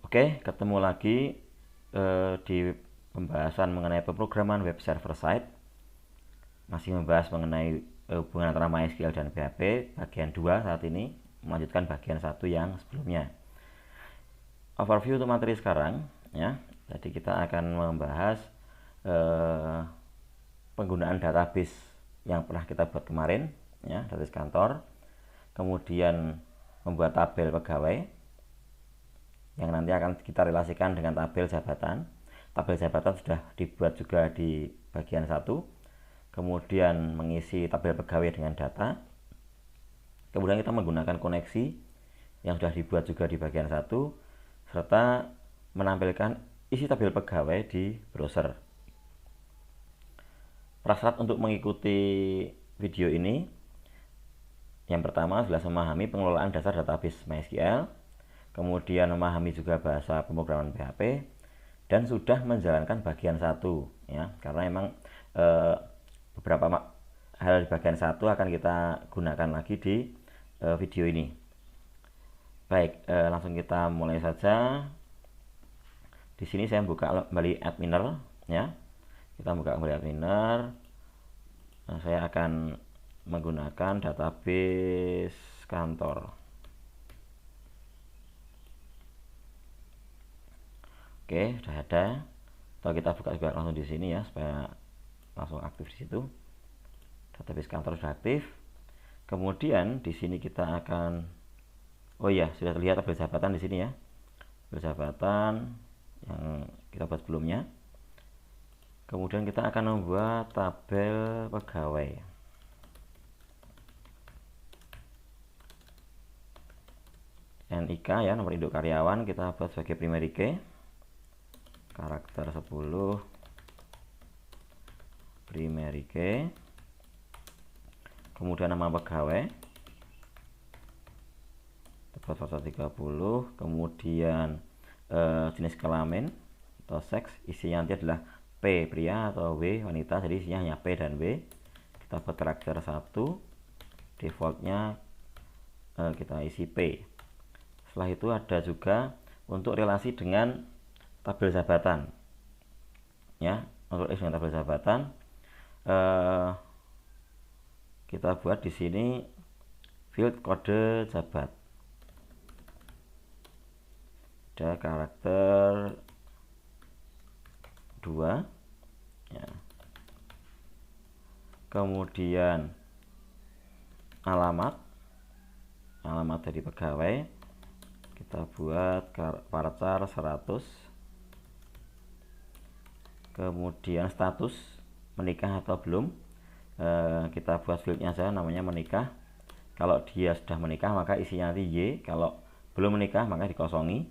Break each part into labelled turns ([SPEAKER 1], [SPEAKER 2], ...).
[SPEAKER 1] Oke, ketemu lagi di pembahasan mengenai pemrograman web server side. Masih membahas mengenai hubungan antara MySQL dan PHP, bagian 2 saat ini, melanjutkan bagian 1 yang sebelumnya. Overview untuk materi sekarang, ya. Jadi kita akan membahas penggunaan database yang pernah kita buat kemarin, ya, database kantor. Kemudian membuat tabel pegawai yang nanti akan kita relasikan dengan tabel jabatan. Tabel jabatan sudah dibuat juga di bagian 1. Kemudian mengisi tabel pegawai dengan data. Kemudian kita menggunakan koneksi yang sudah dibuat juga di bagian 1, serta menampilkan isi tabel pegawai di browser. Prasyarat untuk mengikuti video ini, yang pertama adalah memahami pengelolaan dasar database MySQL, kemudian memahami juga bahasa pemrograman PHP, dan sudah menjalankan bagian 1, ya, karena memang beberapa hal di bagian 1 akan kita gunakan lagi di video ini. Baik, langsung kita mulai saja. Di sini saya buka kembali adminer, ya. Kita buka kembali adminer. Nah, saya akan menggunakan database kantor. Oke, sudah ada. Atau kita buka juga langsung di sini ya, supaya langsung aktif di situ. Database kantor sudah aktif. Kemudian di sini kita akan, oh iya, sudah terlihat tabel jabatan di sini ya. Tabel jabatan yang kita buat sebelumnya. Kemudian kita akan membuat tabel pegawai. NIK ya, nomor induk karyawan kita buat sebagai primary key. Karakter 10 primary key. Kemudian nama pegawai tepat pasal 30. Kemudian jenis kelamin atau seks, isinya nanti adalah P pria atau W wanita, jadi isinya hanya P dan W. Kita buat karakter 1, defaultnya kita isi P. Setelah itu ada juga untuk relasi dengan tabel jabatan, ya. Untuk relasi dengan tabel jabatan kita buat di sini field kode jabat, ada karakter 2, ya. Kemudian alamat dari pegawai kita buat varchar 100. Kemudian status menikah atau belum, kita buat fieldnya saja namanya menikah. Kalau dia sudah menikah maka isinya nanti Y, kalau belum menikah maka dikosongi,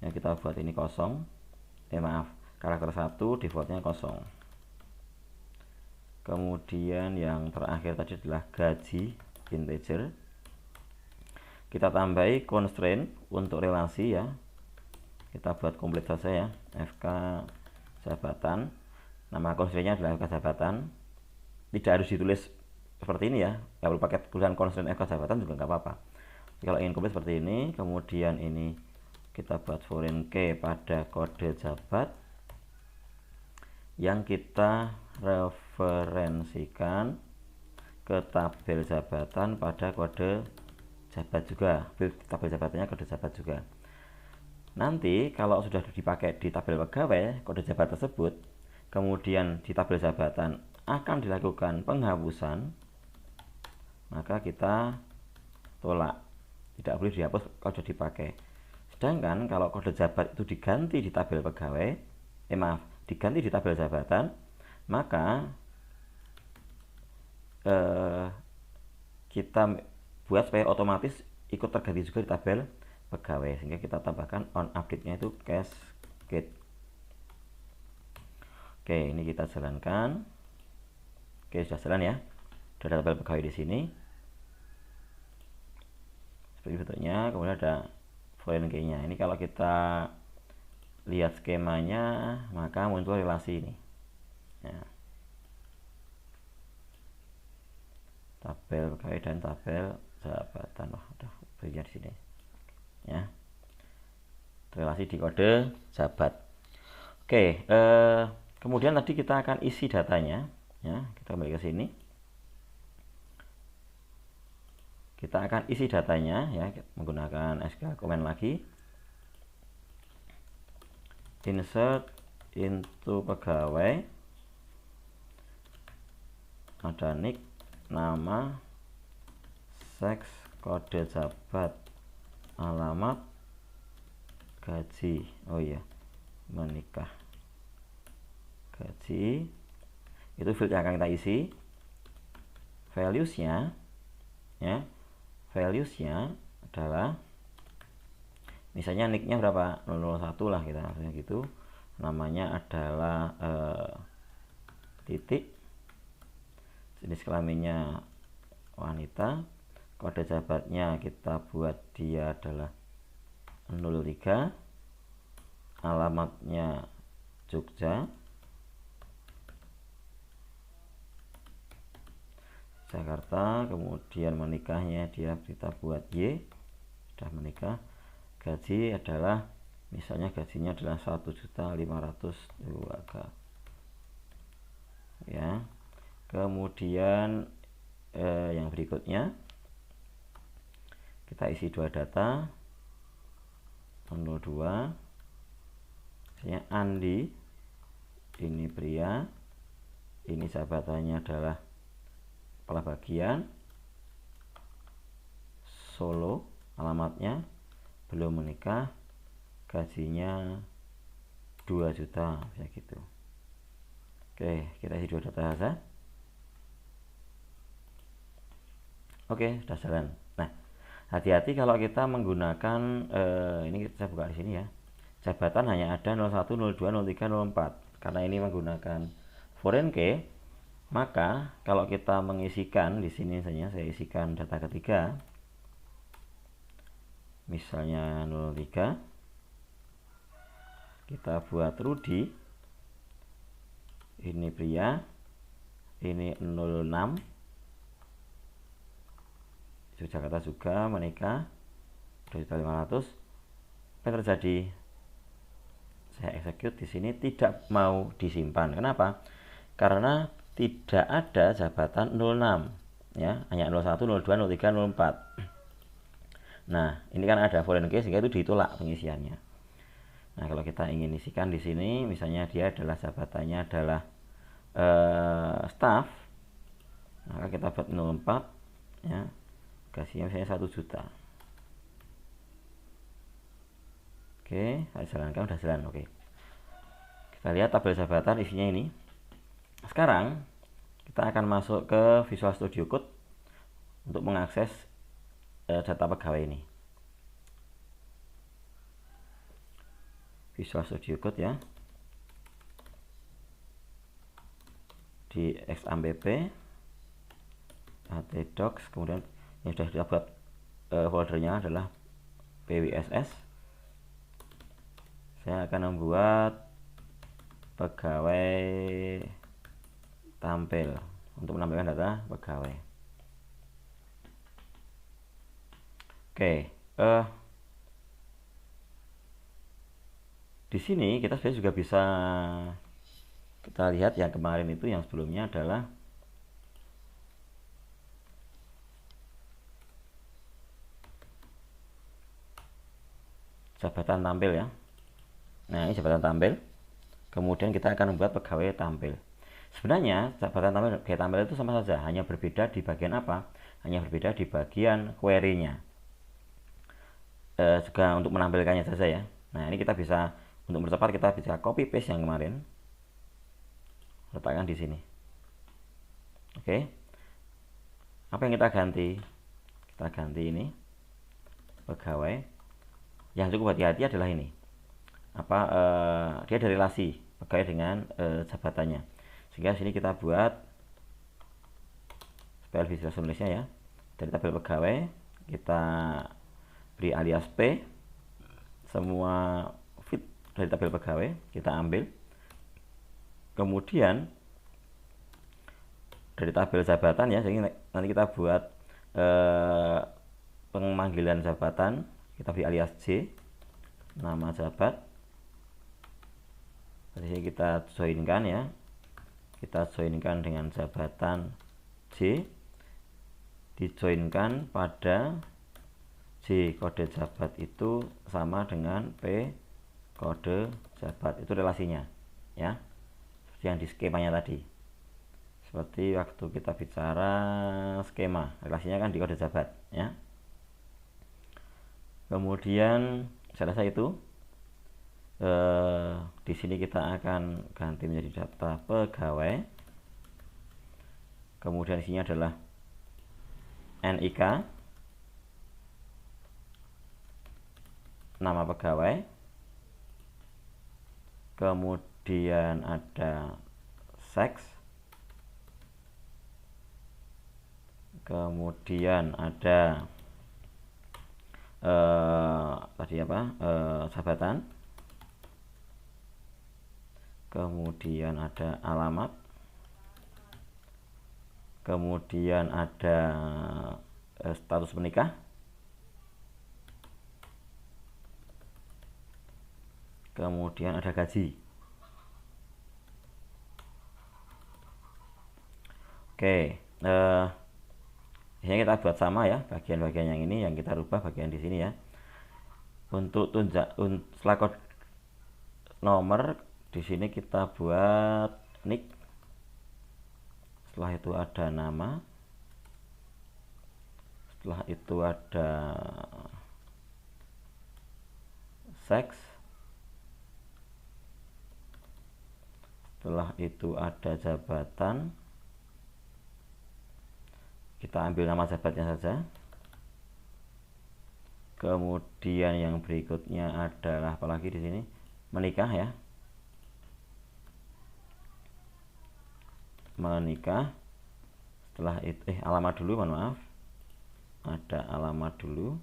[SPEAKER 1] ya. Kita buat ini kosong, karakter 1 defaultnya kosong. Kemudian yang terakhir tadi adalah gaji integer. Kita tambahi constraint untuk relasi, ya. Kita buat komplit saja ya, FK jabatan. Nama constraintnya adalah FK jabatan. Tidak harus ditulis seperti ini ya, nggak perlu pakai tulisan constraint FK jabatan juga nggak apa-apa. Kalau ingin komplit seperti ini, kemudian ini kita buat foreign key pada kode jabat yang kita referensikan ke tabel jabatan pada kode jabat juga. Tabel jabatannya kode jabat juga. Nanti kalau sudah dipakai di tabel pegawai kode jabat tersebut, kemudian di tabel jabatan akan dilakukan penghapusan, maka kita tolak, tidak boleh dihapus kalau sudah dipakai. Sedangkan kalau kode jabat itu diganti di tabel pegawai, diganti di tabel jabatan, maka kita buat supaya otomatis ikut terganti juga di tabel pegawai, sehingga kita tambahkan on update-nya itu cascade. Oke, ini kita jalankan. Oke, sudah jalan ya. Sudah ada tabel pegawai di sini. Seperti bentuknya, kemudian ada foreign key-nya. Ini kalau kita lihat skemanya, maka muncul relasi ini. Ya. Tabel pegawai dan tabel jabatan. Wah, udah berinya di sini. Ya. relasi di kode jabat. Oke, kemudian tadi kita akan isi datanya ya. Kita kembali ke sini, kita akan isi datanya ya menggunakan SQL command lagi, insert into pegawai, ada nick, nama, seks, kode jabat, alamat, gaji, oh iya menikah, gaji, itu field yang akan kita isi. Valuesnya ya, valuesnya adalah misalnya nicknya berapa, 001 lah kita maksudnya gitu, namanya adalah titik, jenis kelaminnya wanita, kode jabatnya kita buat dia adalah 03, alamatnya Jogja, Jakarta, kemudian menikahnya dia kita buat Y, sudah menikah. Gaji adalah misalnya gajinya adalah 1.500.000 ya. Kemudian yang berikutnya kita isi dua data, 02 misalnya Andi, ini pria, ini jabatannya adalah kepala bagian, Solo, alamatnya belum menikah, gajinya 2 juta ya gitu. Oke, kita isi dua data saja. Oke, sudah jalan. Nah, hati-hati kalau kita menggunakan ini saya buka di sini ya, jabatan hanya ada 01, 02, 03, 04 karena ini menggunakan foreign key. Maka kalau kita mengisikan di sini saja, saya isikan data ketiga, misalnya 03, kita buat Rudi, ini pria, ini 06, Jakarta juga, menikah 2.500.000. Apa yang terjadi? Saya execute di sini tidak mau disimpan. Kenapa? Karena tidak ada jabatan 06 ya, hanya 01, 02, 03, 04. Nah, ini kan ada foreign key sehingga itu ditolak pengisiannya. Nah, kalau kita ingin isikan di sini, misalnya dia adalah jabatannya adalah staff, maka kita buat 04 ya, gajinya misalnya 1 juta. Oke, saya jalankan, udah jalan. Oke, kita lihat tabel jabatan isinya ini. Sekarang kita akan masuk ke Visual Studio Code untuk mengakses data pegawai ini. Visual Studio Code ya, di XAMPP, htdocs, kemudian yang sudah kita buat foldernya adalah pwss. Saya akan membuat pegawai tampil untuk menampilkan data pegawai. Oke, di sini kita sebenarnya juga bisa kita lihat yang kemarin itu, yang sebelumnya adalah jabatan tampil ya. Nah, ini jabatan tampil. Kemudian kita akan membuat pegawai tampil. Sebenarnya jabatan tampil, pegawai tampil itu sama saja, hanya berbeda di bagian apa? Hanya berbeda di bagian query-nya. Juga untuk menampilkannya saja ya. Nah, ini kita bisa, untuk mempercepat kita bisa copy paste yang kemarin, letakkan di sini. Oke. Apa yang kita ganti? Kita ganti ini pegawai. Yang cukup hati-hati adalah ini. Dia ada relasi pegawai dengan jabatannya. Sehingga sini kita buat file visual nulisnya ya. Dari tabel pegawai kita beri alias P, semua fit dari tabel pegawai kita ambil. Kemudian dari tabel jabatan ya, jadi nanti kita buat pemanggilan jabatan, kita beri alias J. nama jabat. Di sini kita joinkan ya, kita joinkan dengan jabatan J, dijoinkan pada J kode jabat itu sama dengan P kode jabat, itu relasinya ya, seperti yang di skemanya tadi. Seperti waktu kita bicara skema, relasinya kan di kode jabat ya. Kemudian saya rasa itu di sini kita akan ganti menjadi data pegawai. Kemudian isinya adalah NIK, nama pegawai, kemudian ada seks, kemudian ada tadi apa, jabatan, kemudian ada alamat, kemudian ada status menikah, kemudian ada gaji. Oke, ini kita buat sama ya, bagian-bagian yang ini yang kita rubah bagian di sini ya. Untuk setelah kode nomor di sini kita buat nick. Setelah itu ada nama. Setelah itu ada seks. Setelah itu ada jabatan. Kita ambil nama jabatnya saja. Kemudian yang berikutnya adalah apalagi di sini, menikah ya. Menikah. Setelah itu alamat dulu, mohon maaf. Ada alamat dulu.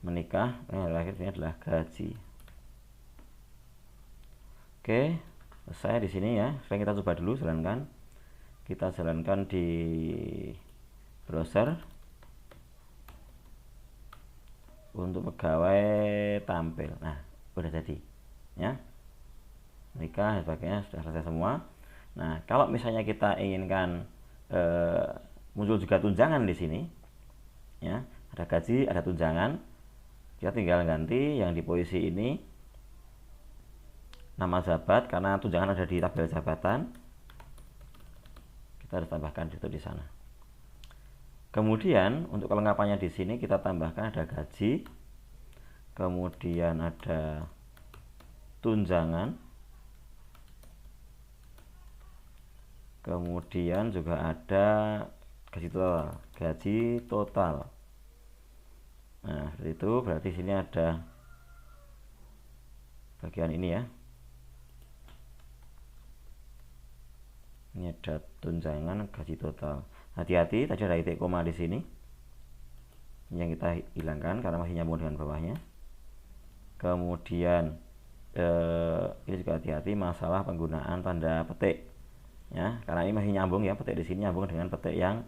[SPEAKER 1] Menikah. Terakhir ini adalah gaji. Oke, selesai di sini ya. Sekarang kita coba dulu jalankan. Kita jalankan di browser. Untuk pegawai tampil. Nah, udah jadi ya. Nikah dan sebagainya sudah selesai semua. Nah, kalau misalnya kita inginkan muncul juga tunjangan di sini ya, ada gaji, ada tunjangan, kita tinggal ganti yang di posisi ini nama jabat, karena tunjangan ada di tabel jabatan. Kita harus tambahkan itu di sana. Kemudian untuk kelengkapannya di sini kita tambahkan ada gaji, kemudian ada tunjangan, kemudian juga ada gaji total. Nah, seperti itu, berarti sini ada bagian ini ya. Ini ada tunjangan gaji total. Hati-hati, tadi ada titik koma di sini yang kita hilangkan karena masih nyambung dengan bawahnya. Kemudian ini juga hati-hati masalah penggunaan tanda petik ya, karena ini masih nyambung ya, petik di sini nyambung dengan petik yang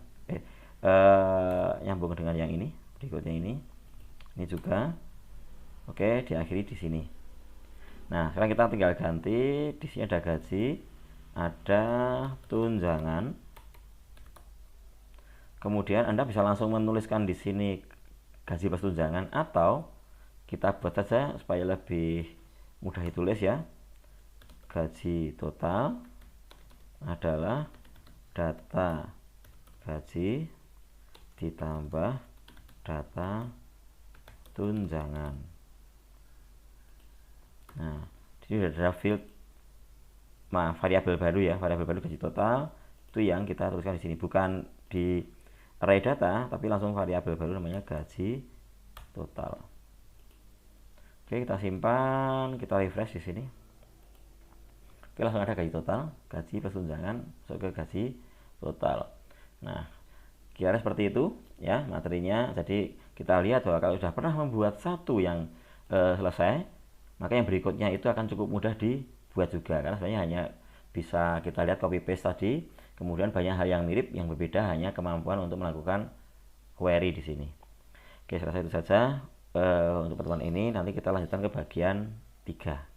[SPEAKER 1] nyambung dengan yang ini berikutnya ini juga. Oke, diakhiri di sini. Nah, sekarang kita tinggal ganti di sini ada gaji, ada tunjangan. Kemudian Anda bisa langsung menuliskan di sini gaji plus tunjangan, atau kita buat saja supaya lebih mudah ditulis ya. Gaji total adalah data gaji ditambah data tunjangan. Nah, jadi ada field variabel baru ya, variabel baru gaji total itu yang kita tuliskan di sini, bukan di array data tapi langsung variabel baru namanya gaji total. Oke, kita simpan, kita refresh di sini. Oke, langsung ada gaji total, gaji plus tunjangan masuk ke gaji total. Nah, kira seperti itu ya materinya. Jadi kita lihat bahwa kalau sudah pernah membuat satu yang selesai, maka yang berikutnya itu akan cukup mudah dibuat juga, karena sebenarnya hanya bisa kita lihat copy paste tadi, kemudian banyak hal yang mirip, yang berbeda hanya kemampuan untuk melakukan query di sini. Oke, saya rasa itu saja untuk pertemuan ini nanti kita lanjutkan ke bagian 3.